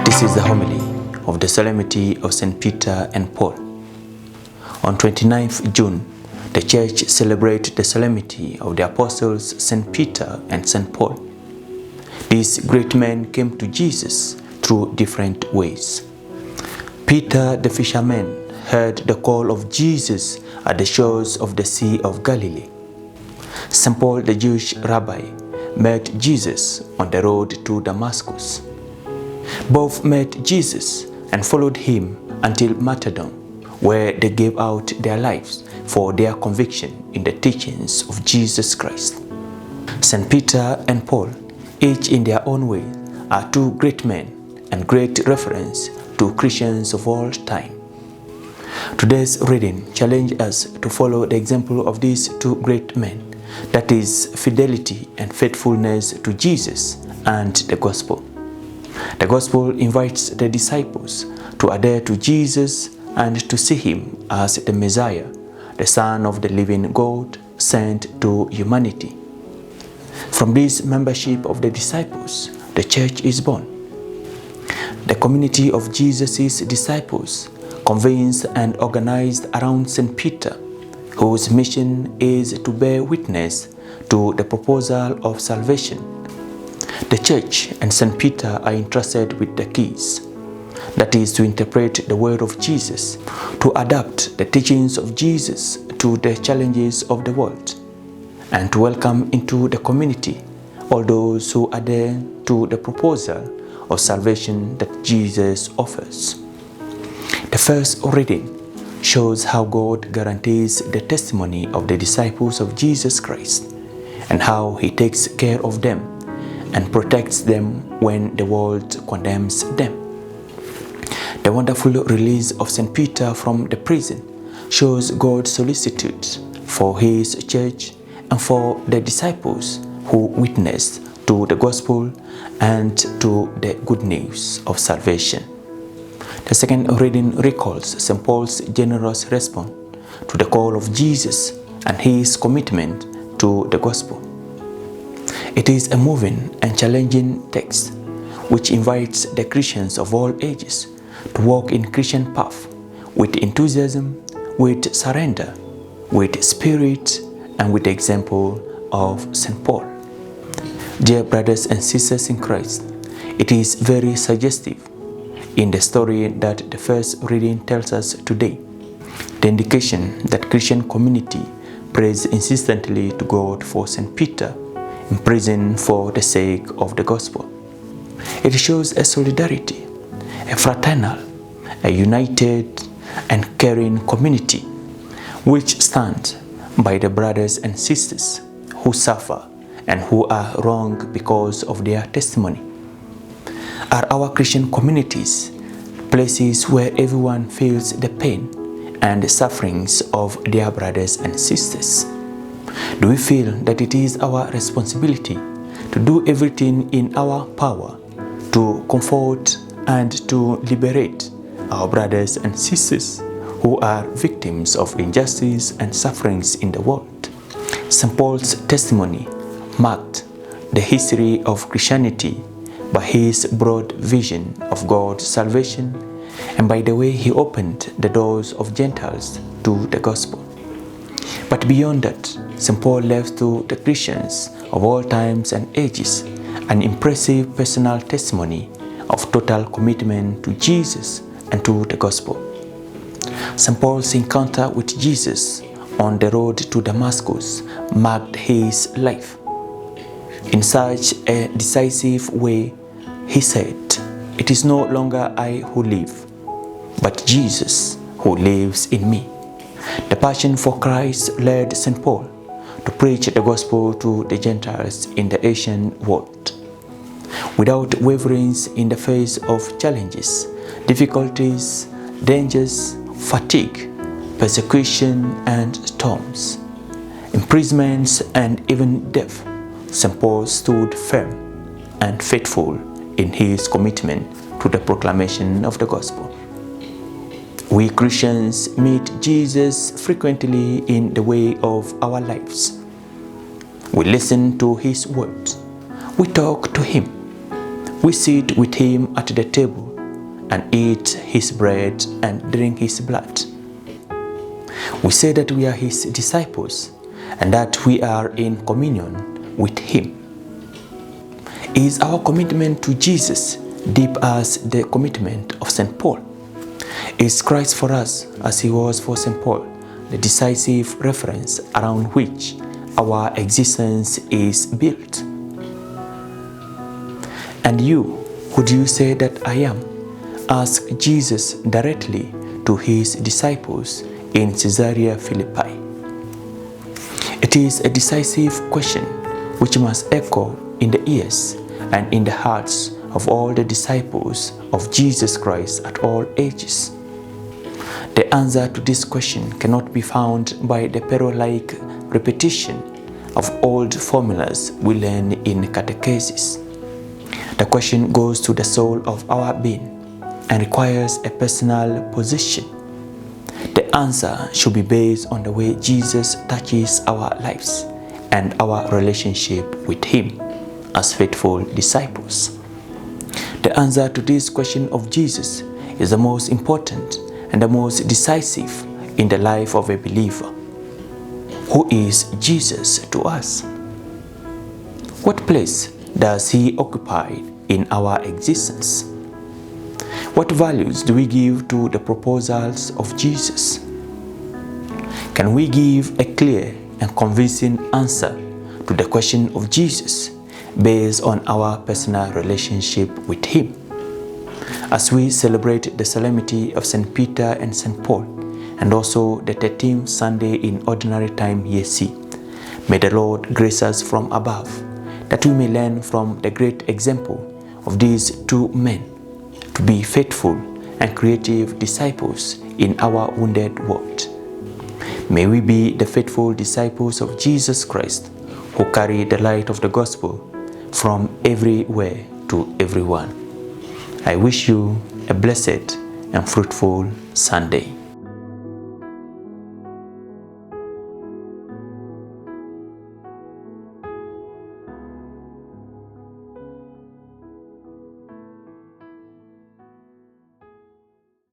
This is the homily of the Solemnity of St. Peter and Paul. On 29th June, the Church celebrates the Solemnity of the Apostles St. Peter and St. Paul. These great men came to Jesus through different ways. Peter the fisherman heard the call of Jesus at the shores of the Sea of Galilee. St. Paul the Jewish rabbi met Jesus on the road to Damascus. Both met Jesus and followed him until martyrdom, where they gave out their lives for their conviction in the teachings of Jesus Christ. St. Peter and Paul, each in their own way, are two great men and great reference to Christians of all time. Today's reading challenges us to follow the example of these two great men, that is, fidelity and faithfulness to Jesus and the Gospel. The Gospel invites the disciples to adhere to Jesus and to see him as the Messiah, the Son of the living God, sent to humanity. From this membership of the disciples, the Church is born. The community of Jesus' disciples, convinced and organized around St. Peter, whose mission is to bear witness to the proposal of salvation. The Church and St. Peter are entrusted with the keys, that is, to interpret the word of Jesus, to adapt the teachings of Jesus to the challenges of the world, and to welcome into the community all those who adhere to the proposal of salvation that Jesus offers. The first reading shows how God guarantees the testimony of the disciples of Jesus Christ and how he takes care of them and protects them when the world condemns them. The wonderful release of St. Peter from the prison shows God's solicitude for his church and for the disciples who witnessed to the gospel and to the good news of salvation. The second reading recalls St. Paul's generous response to the call of Jesus and his commitment to the gospel. It is a moving and challenging text which invites the Christians of all ages to walk in Christian path with enthusiasm, with surrender, with spirit, and with the example of St. Paul. Dear brothers and sisters in Christ, it is very suggestive in the story that the first reading tells us today, the indication that Christian community prays insistently to God for St. Peter, in prison for the sake of the gospel. It shows a solidarity, a fraternal, a united and caring community which stands by the brothers and sisters who suffer and who are wrong because of their testimony. Are our Christian communities places where everyone feels the pain and the sufferings of their brothers and sisters? Do we feel that it is our responsibility to do everything in our power to comfort and to liberate our brothers and sisters who are victims of injustice and sufferings in the world? St. Paul's testimony marked the history of Christianity by his broad vision of God's salvation and by the way he opened the doors of Gentiles to the gospel. But beyond that, St. Paul left to the Christians of all times and ages an impressive personal testimony of total commitment to Jesus and to the gospel. St. Paul's encounter with Jesus on the road to Damascus marked his life. In such a decisive way, he said, "It is no longer I who live, but Jesus who lives in me." The passion for Christ led St. Paul to preach the gospel to the Gentiles in the Asian world. Without wavering in the face of challenges, difficulties, dangers, fatigue, persecution and storms, imprisonments and even death, St. Paul stood firm and faithful in his commitment to the proclamation of the gospel. We Christians meet Jesus frequently in the way of our lives. We listen to his words. We talk to him. We sit with him at the table and eat his bread and drink his blood. We say that we are his disciples and that we are in communion with him. Is our commitment to Jesus deep as the commitment of St. Paul? Is Christ for us, as he was for St. Paul, the decisive reference around which our existence is built? And you, who do you say that I am? Asked Jesus directly to his disciples in Caesarea Philippi. It is a decisive question which must echo in the ears and in the hearts of all the disciples of Jesus Christ at all ages. The answer to this question cannot be found by the Pero-like repetition of old formulas we learn in catechesis. The question goes to the soul of our being and requires a personal position. The answer should be based on the way Jesus touches our lives and our relationship with him as faithful disciples. The answer to this question of Jesus is the most important and the most decisive in the life of a believer. Who is Jesus to us? What place does he occupy in our existence? What values do we give to the proposals of Jesus? Can we give a clear and convincing answer to the question of Jesus based on our personal relationship with him? As we celebrate the Solemnity of St. Peter and St. Paul, and also the 13th Sunday in Ordinary Time Year C, may the Lord grace us from above, that we may learn from the great example of these two men to be faithful and creative disciples in our wounded world. May we be the faithful disciples of Jesus Christ who carry the light of the gospel from everywhere to everyone. I wish you a blessed and fruitful Sunday.